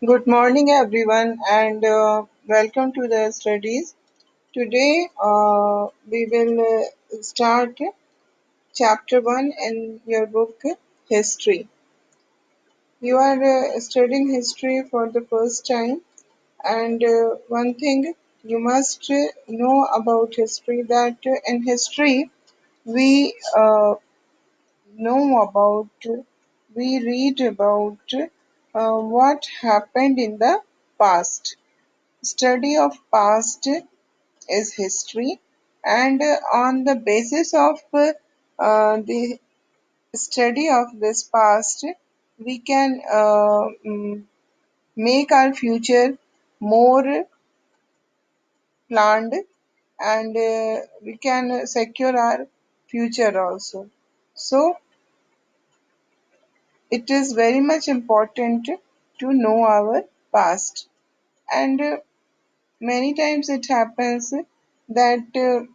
Good morning, everyone, and welcome to the studies. Today, we will start chapter 1 in your book, History. You are studying history for the first time, and one thing you must know about history that in history we know about, we read about what happened in the past. Study of past is history, and on the basis of the study of this past, we can make our future more planned, and we can secure our future also. So, it is very much important to know our past, and many times it happens that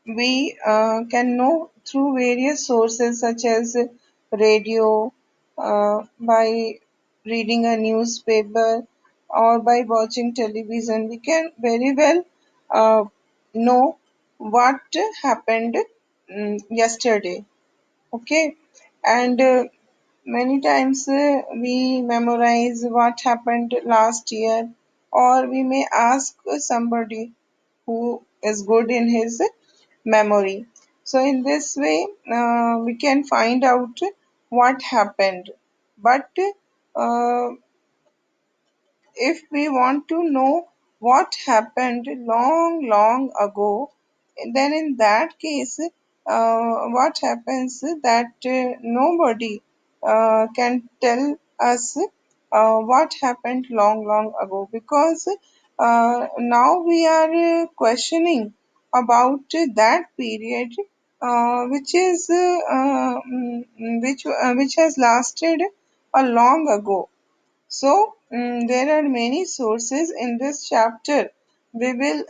we can know through various sources such as radio, by reading a newspaper, or by watching television. We can very well uh, know what happened yesterday. Okay, and many times we memorize what happened last year, or we may ask somebody who is good in his memory. So, in this way, we can find out what happened. But uh, if we want to know what happened long, long ago, then in that case, what happens that nobody can tell us what happened long, long ago, because now we are questioning about that period which has lasted a long ago. So, there are many sources in this chapter. We will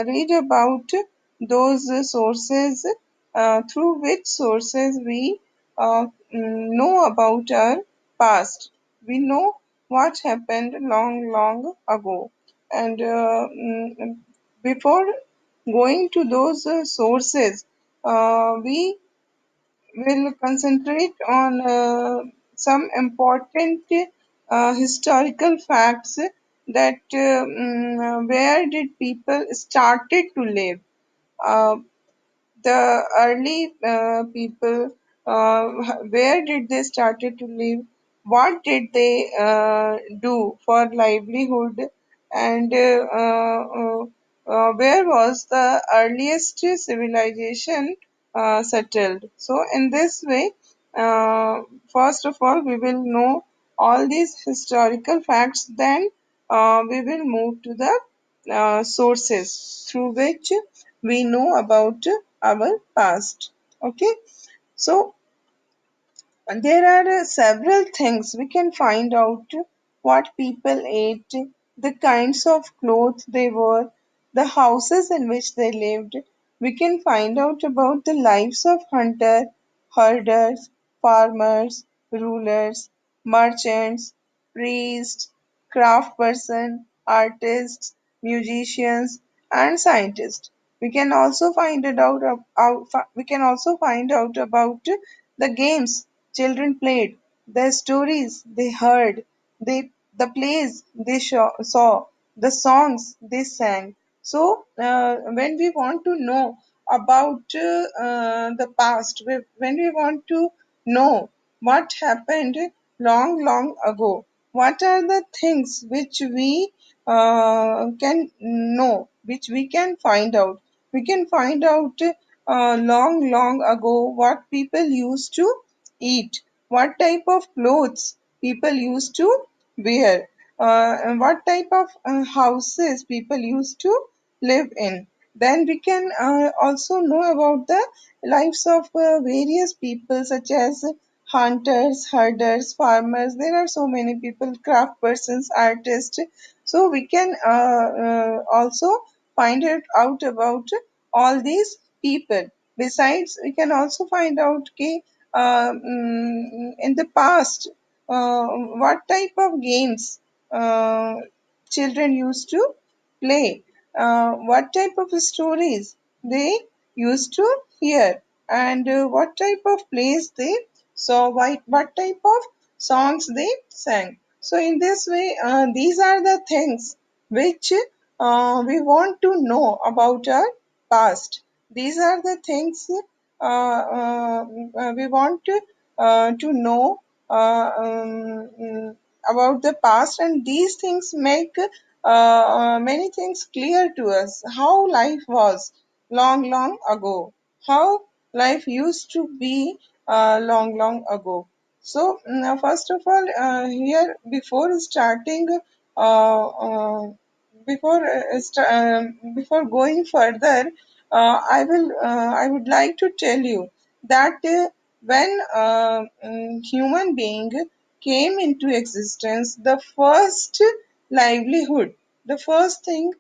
read about those sources, through which sources we know about our past. We know what happened long, long ago. And before going to those sources, we will concentrate on some important historical facts that where did people started to live. Uh, the early people, where did they started to live, what did they do for livelihood, and where was the earliest civilization settled. So in this way, uh, first of all we will know all these historical facts, then we will move to the sources through which we know about our past. Okay, so there are several things we can find out: what people ate, the kinds of clothes they wore, the houses in which they lived. We can find out about the lives of hunter, herders, farmers, rulers, merchants, priests, craftsperson, artists, musicians, and scientists. We can also find it we can also find out about the games children played, the stories they heard, the plays they saw, the songs they sang. So, when we want to know about the past, when we want to know what happened long, long ago, what are the things which we can know, which we can find out? We can find out long, long ago what people used to eat, what type of clothes people used to wear, and what type of houses people used to live in. Then we can also know about the lives of various people such as hunters, herders, farmers. There are so many people, craft persons, artists. So we can also find it out about all these people. Besides, we can also find out in the past. what type of games uh, children used to play, what type of stories they used to hear, and what type of plays they saw, what type of songs they sang. So, in this way, these are the things which we want to know about our past. These are the things we want to know about the past, and these things make many things clear to us. How life was long, long ago, how life used to be long, long ago. So, first of all, here before starting, before going further, I would like to tell you that when human being came into existence, the first livelihood, the first thing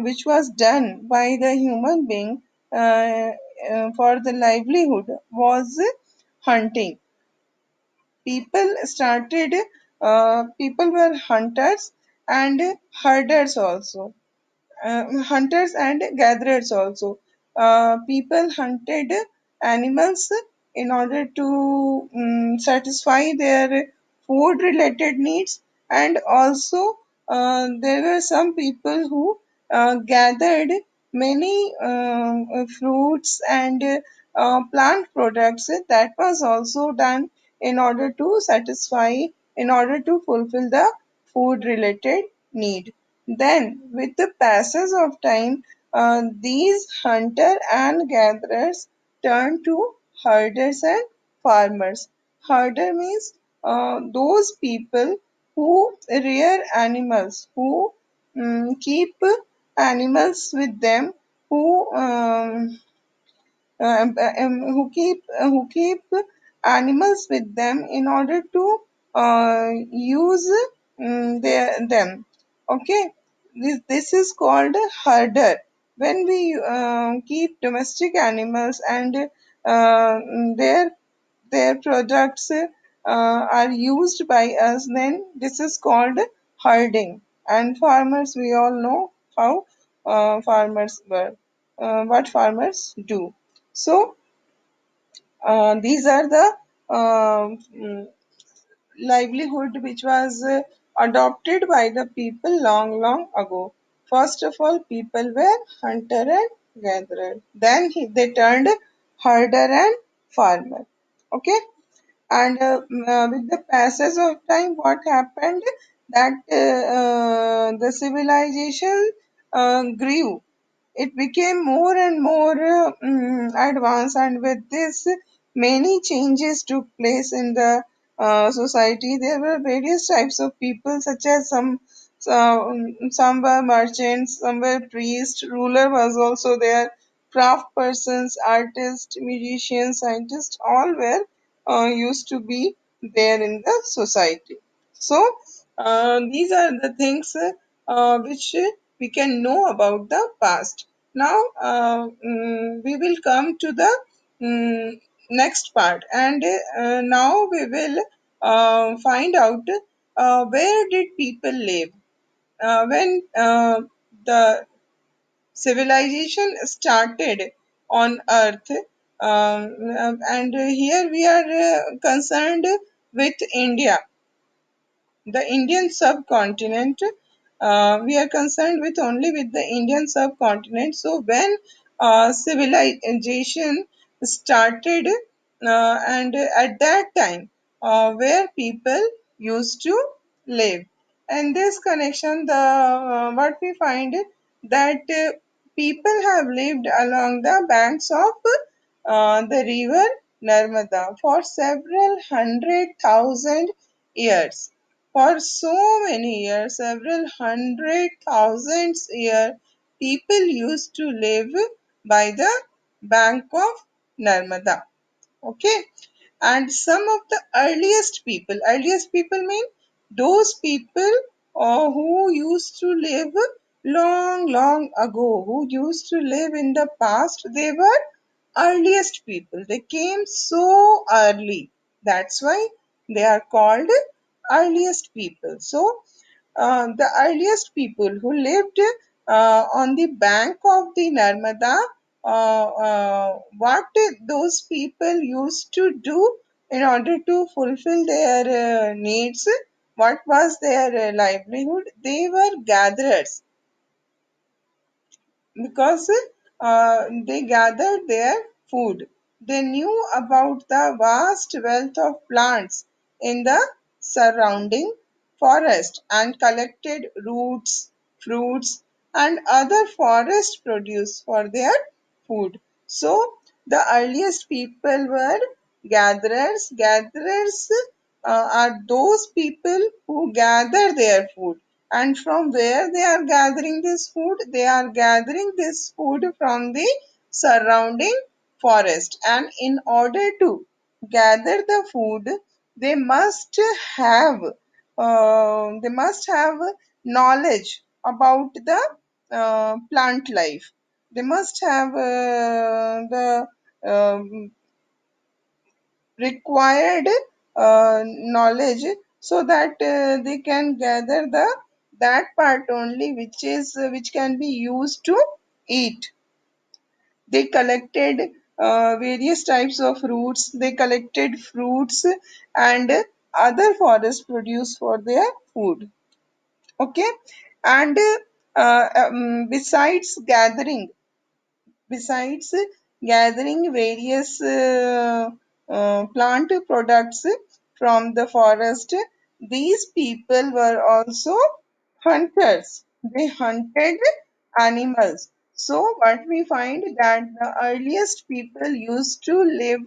which was done by the human being for the livelihood was hunting. People were hunters and herders also, hunters and gatherers also. People hunted animals in order to satisfy their food related needs, and also there were some people who gathered many fruits and plant products. That was also done in order to satisfy, in order to fulfill the food related need. Then, with the passage of time, these hunter and gatherers turned to herders and farmers. Herder means those people who rear animals, who keep animals with them, who who keep animals with them in order to use them. Okay, this is called a herder. When we keep domestic animals and their their products are used by us, then this is called herding. And farmers, we all know how farmers were, what farmers do. So, these are the livelihood which was adopted by the people long, long ago. First of all, people were hunter and gatherer. Then they turned herder and farmer. Okay, and with the passage of time, what happened that the civilization grew, it became more and more advanced, and with this many changes took place in the society. There were various types of people, such as some were merchants, some were priests, ruler was also there, craft persons, artists, musicians, scientists, all were used to be there in the society. So, these are the things which we can know about the past. Now, we will come to the next part, and now we will find out where did people live when the civilization started on Earth. And here we are concerned with India, the Indian subcontinent. We are concerned with only with the Indian subcontinent. So when civilization started, and at that time, where people used to live, and this connection, the what we find that people have lived along the banks of the river Narmada for several hundred thousand years. For so many years, several hundred thousands years, people used to live by the bank of Narmada. Okay, and some of the earliest people mean those people who used to live long, long ago, who used to live in the past. They were earliest people. They came so early. That's why They are called earliest people. So, the earliest people who lived on the bank of the Narmada, what those people used to do in order to fulfill their needs, what was their livelihood? They were gatherers because they gathered their food. They knew about the vast wealth of plants in the surrounding forest and collected roots, fruits, and other forest produce for their food. So, the earliest people were gatherers. Gatherers are those people who gather their food. And from where they are gathering this food? They are gathering this food from the surrounding forest. And in order to gather the food, they must have knowledge about the plant life. They must have the required knowledge so that they can gather the that part only which can be used to eat. They collected various types of roots. They collected fruits and other forest produce for their food. Okay, and besides gathering various plant products from the forest, these people were also hunters. They hunted animals. So, what we find that the earliest people used to live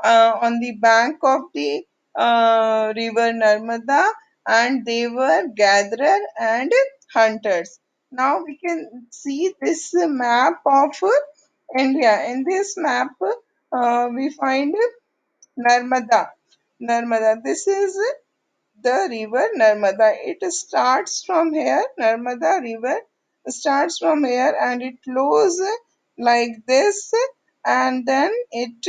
on the bank of the river Narmada, and they were gatherer and hunters. Now we can see this map of India. In this map, we find Narmada. Narmada. This is the river Narmada. It starts from here. Narmada river starts from here and it flows like this, and then it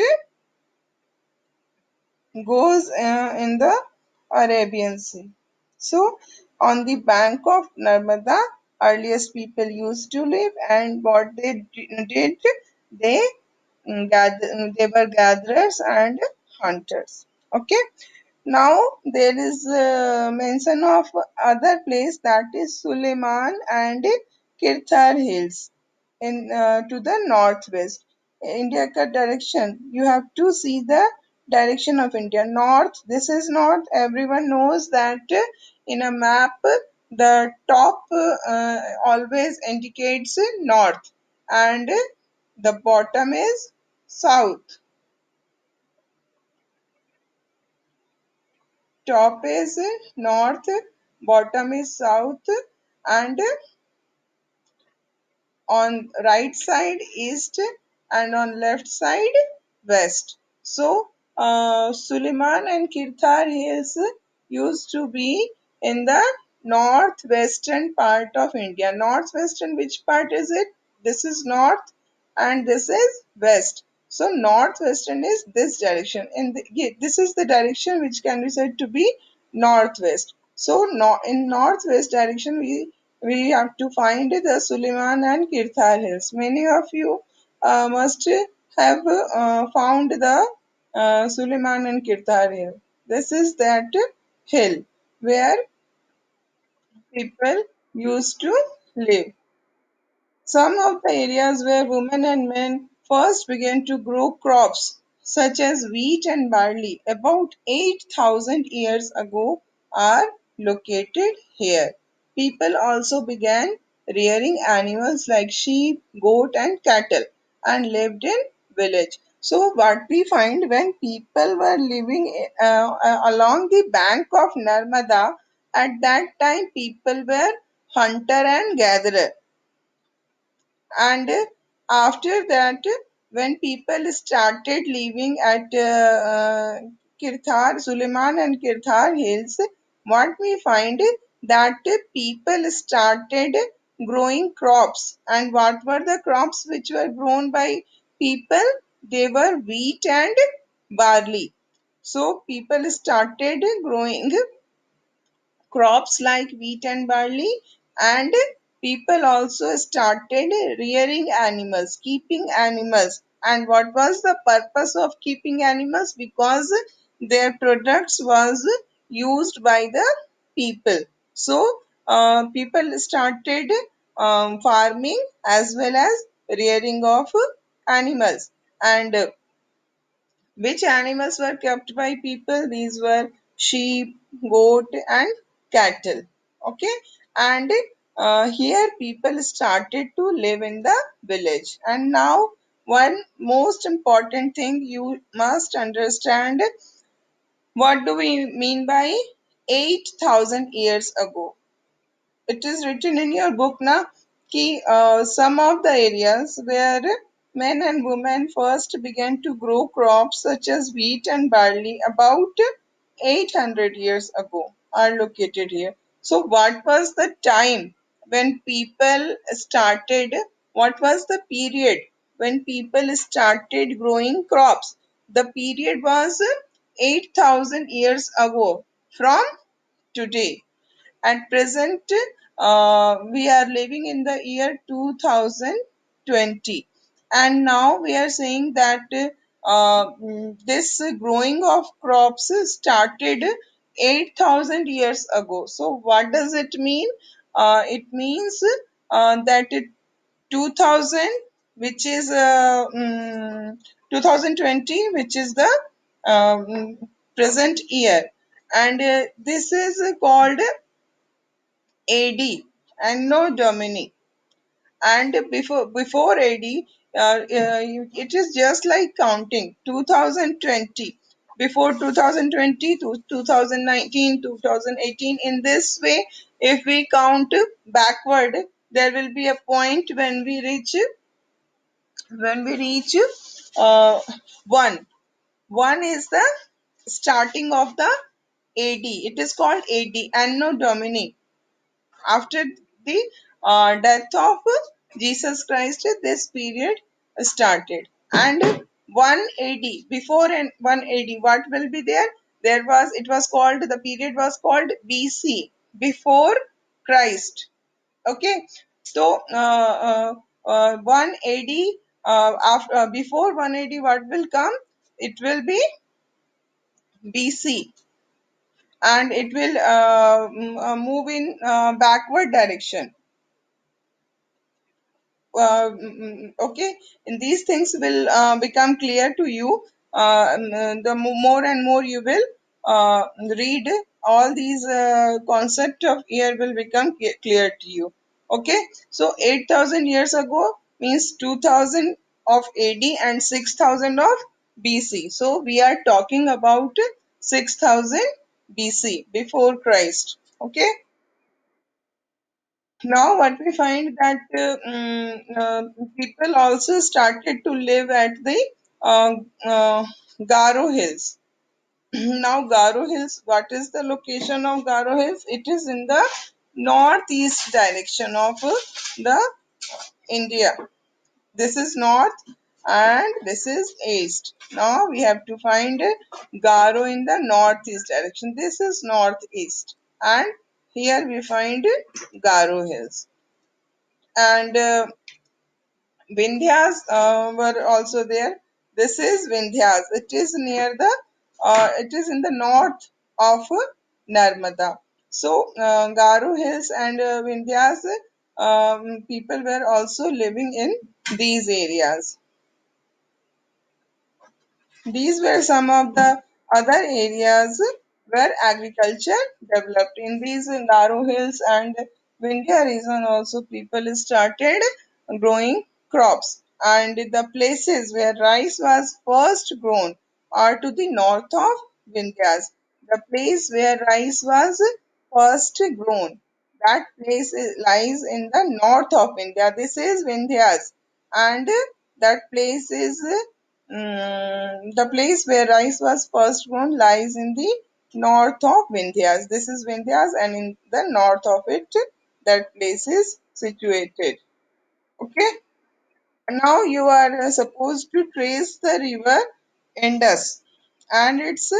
goes in the Arabian Sea. So, on the bank of Narmada, earliest people used to live, and what they did, they they were gatherers and hunters. Okay. Now there is mention of other place, that is Suleiman and Kirthar Hills in to the northwest. India ka direction. You have to see the direction of India. North. This is north. Everyone knows that in a map the top always indicates north and the bottom is south. Top is north, bottom is south, and on right side east, and on left side west. So Suleiman and Kirthar Hills used to be in the northwestern part of India. Northwestern, which part is it? This is north and this is west. So northwestern is this direction, and this is the direction which can be said to be northwest. So no, in northwest direction we have to find the Suleiman and Kirthar hills. Many of you must have found the Suleiman and Kirthar hill. This is that hill where people used to live. Some of the areas where women and men first began to grow crops such as wheat and barley about 8,000 years ago are located here. People also began rearing animals like sheep, goat, and cattle and lived in village. So what we find, when people were living along the bank of Narmada, at that time people were hunter and gatherer, and after that, when people started living at Kirthar, Suleiman and Kirthar hills, what we find that people started growing crops. And what were the crops which were grown by people? They were wheat and barley. So people started growing crops like wheat and barley, and people also started rearing animals, keeping animals. And what was the purpose of keeping animals? Because their products was used by the people. So people started farming as well as rearing of animals. And which animals were kept by people? These were sheep, goat, and cattle. Okay, and here people started to live in the village. And now, one most important thing you must understand, what do we mean by 8,000 years ago? It is written in your book na ki some of the areas where men and women first began to grow crops such as wheat and barley about 800 years ago are located here. So what was the time when people started, what was the period when people started growing crops? The period was 8,000 years ago from today. At present, we are living in the year 2020, and now we are saying that this growing of crops started 8,000 years ago. So, what does it mean? It means that 2000, which is 2020, which is the present year, and this is called AD, Anno Domini. And before AD, it is just like counting 2020. Before 2020 to 2019, 2018. In this way, if we count backward, there will be a point when we reach uh, one. One is the starting of the AD. It is called AD, Anno Domini. After the death of Jesus Christ, this period started. And 1 AD, before and 1 AD, what will be there? It was called, the period was called BC, before Christ. Okay, so 1 AD, before 1 AD, what will come? It will be BC, and it will move in backward direction. Okay, and these things will become clear to you. The more and more you will read, all these concept of year will become clear to you. Okay, so 8,000 years ago means 2000 of AD and 6,000 of BC. So we are talking about 6,000 BC, before Christ. Okay, now what we find that people also started to live at the uh, uh, Garo Hills. Now Garo Hills, what is the location of Garo Hills? It is in the northeast direction of the India. This is north and this is east. Now we have to find Garo in the northeast direction. This is northeast, and here we find Garo Hills. And Vindhyas were also there. This is Vindhyas. It is in the north of Narmada. So Garo Hills and Vindhyas, people were also living in these areas. These were some of the other areas where agriculture developed. In these Garo Hills and Vindhya region also people started growing crops. And the places where rice was first grown are to the north of Vindhyas. The place where rice was first grown, that lies in the north of India. This is Vindhyas. And that place is the place where rice was first grown lies in the north of Vindhyas. This is Vindhyas, and in the north of it, that place is situated. Okay. Now you are supposed to trace the river Indus. and its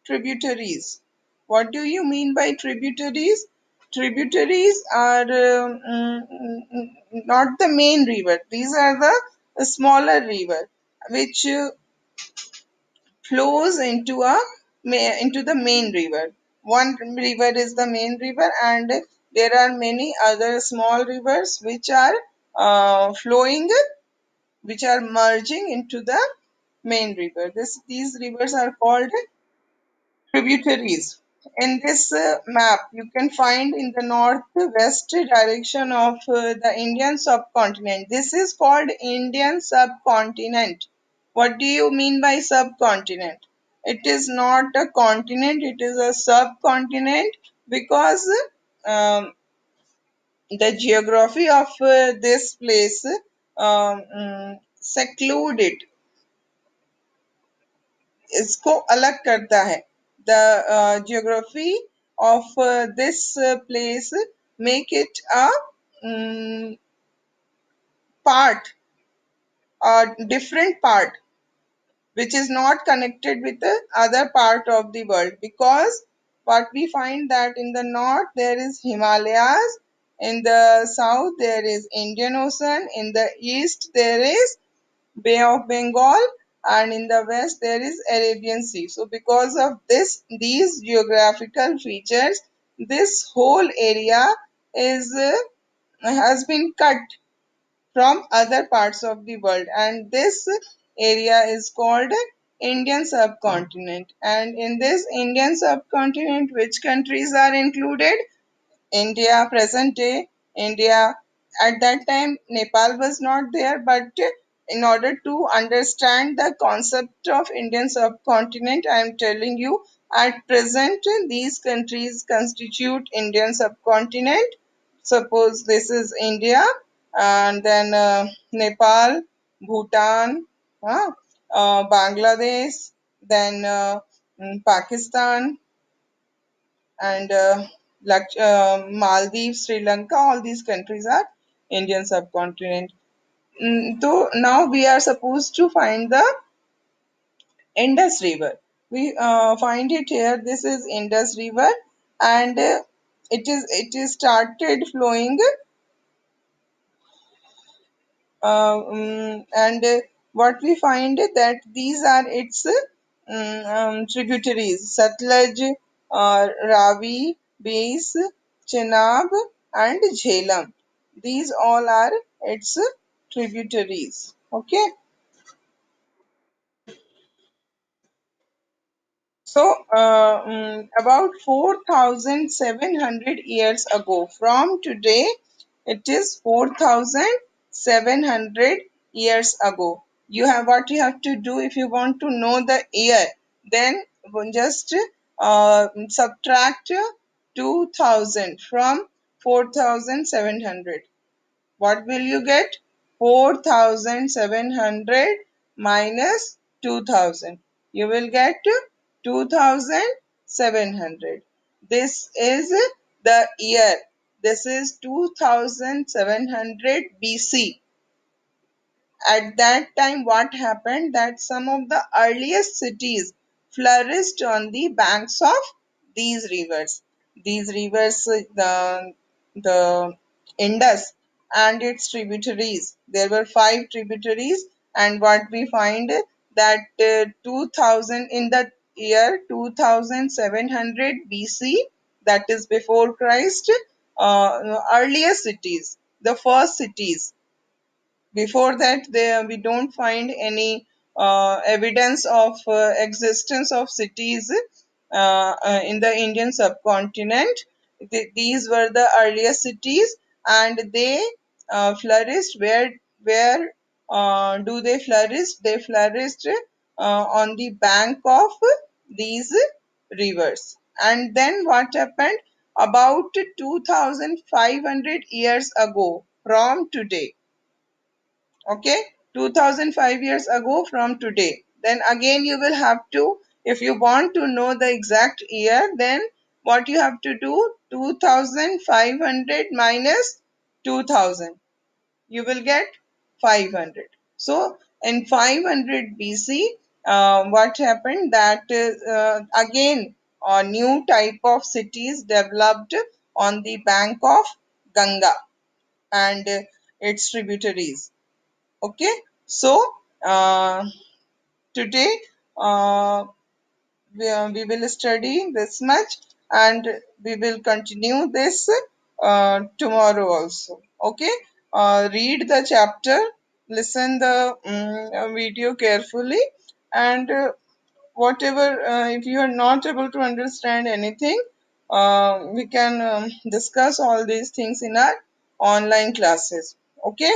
tributaries. What do you mean by tributaries? Tributaries are not the main river. These are the smaller river which flows into the main river. One river is the main river, and there are many other small rivers which are flowing, which are merging into the main river. These rivers are called tributaries. In this map, you can find in the northwest direction of the Indian subcontinent. This is called Indian subcontinent. What do you mean by subcontinent? It is not a continent, it is a subcontinent because the geography of this place seclude it, इसको अलग करता है. The geography of this place make it a part, a different part, which is not connected with the other part of the world, because what we find that in the north there is Himalayas, in the south there is Indian Ocean, in the east there is Bay of Bengal, and in the west there is Arabian Sea. So because of these geographical features, this whole area is has been cut from other parts of the world, and this area is called Indian subcontinent. And in this Indian subcontinent, which countries are included? India, present day India. At that time, Nepal was not there, but in order to understand the concept of Indian subcontinent, I am telling you at present these countries constitute Indian subcontinent. Suppose this is India, and then Nepal, Bhutan, Bangladesh, then Pakistan, and Maldives, Sri Lanka, all these countries are Indian subcontinent. So now we are supposed to find the Indus River. We find it here. This is Indus River, and it is started flowing, and what we find that these are its tributaries: Satluj, Ravi, Beas, Chenab, and Jhelum. These all are its tributaries. Okay. So, about 4,700 years ago from today, it is 4,700 years ago. What you have to do if you want to know the year, then just subtract 2,000 from 4,700. What will you get? 4,700 minus 2,000. You will get 2,700. This is the year. This is 2,700 BC. At that time, what happened that some of the earliest cities flourished on the banks of these rivers. These rivers, the Indus and its tributaries. There were five tributaries, and what we find that 2000 in the year 2700 BC, that is before Christ, earliest cities, the first cities. Before that, we don't find any evidence of existence of cities in the Indian subcontinent. These were the earliest cities, and they flourished. Where do they flourish? They flourished on the bank of these rivers. And then what happened? About 2,500 years ago from today, okay, 2005 years ago from today, then again you will have to, if you want to know the exact year, then what you have to do, 2500 minus 2000, you will get 500. So in 500 BC, what happened that again a new type of cities developed on the bank of Ganga and its tributaries. Okay, so uh, today uh, we will study this much, and we will continue this tomorrow also. Okay, read the chapter, listen the video carefully, and whatever if you are not able to understand anything, we can discuss all these things in our online classes. Okay.